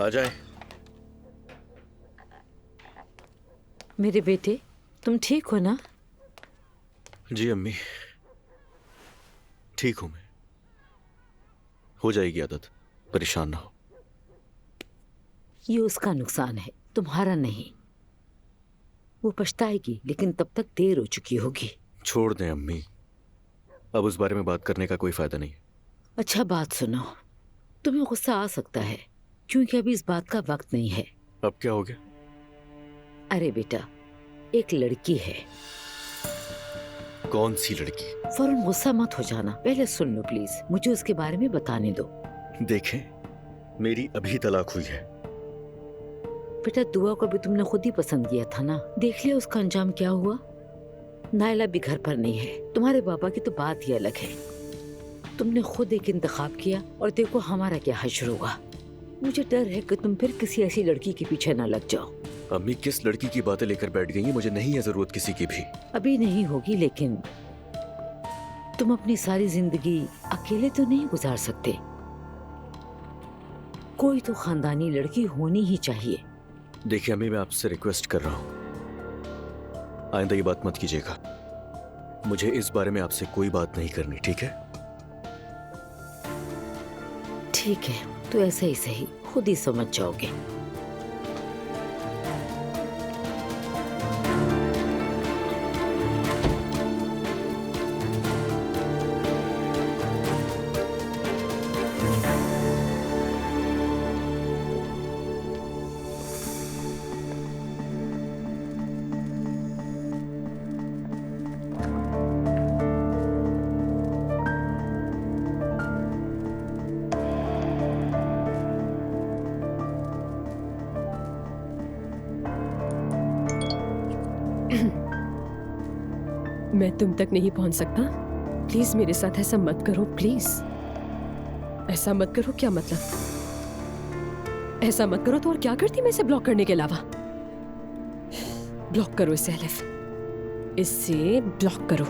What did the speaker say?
आ जाए। मेरे बेटे, तुम ठीक हो ना? जी अम्मी, ठीक हूं मैं। हो जाएगी आदत, परेशान ना हो। ये उसका नुकसान है, तुम्हारा नहीं। वो पछताएगी, लेकिन तब तक देर हो चुकी होगी। छोड़ दें अम्मी, अब उस बारे में बात करने का कोई फायदा नहीं है। अच्छा बात सुनो, तुम्हें गुस्सा आ सकता है क्योंकि अभी इस बात का वक्त नहीं है। अब क्या हो गया? अरे बेटा, एक लड़की है। कौन सी लड़की? फौरन गुस्सा मत हो जाना, पहले सुन लो प्लीज, मुझे उसके बारे में बताने दो। देखें, मेरी अभी तलाक हुई है। बेटा, दुआ को भी तुमने खुद ही पसंद किया था ना। देख लिया उसका अंजाम क्या हुआ। नायला भी घर पर नहीं है, तुम्हारे पापा की तो बात ही अलग है। तुमने खुद एक इंतखाब किया और देखो हमारा क्या हश्र होगा। मुझे डर है कि तुम फिर किसी ऐसी लड़की के पीछे ना लग जाओ। अम्मी, किस लड़की की बातें लेकर बैठ गई हैं? मुझे नहीं है जरूरत किसी की भी। अभी नहीं होगी, लेकिन तुम अपनी सारी जिंदगी अकेले तो नहीं गुजार सकते। कोई तो खानदानी लड़की होनी ही चाहिए। देखिए अम्मी, मैं आपसे रिक्वेस्ट कर रहा हूं, आइंदा ये बात मत कीजिएगा। मुझे इस बारे में आपसे कोई बात नहीं करनी, ठीक है? ठीक है, तो ऐसा ही सही, खुद ही समझ जाओगे। मैं तुम तक नहीं पहुंच सकता। प्लीज मेरे साथ ऐसा मत करो, प्लीज ऐसा मत करो। क्या मतलब? ऐसा मत करो तो और क्या करती मैं इसे ब्लॉक करने के अलावा? ब्लॉक करो इसे एलिफ, इसे ब्लॉक करो।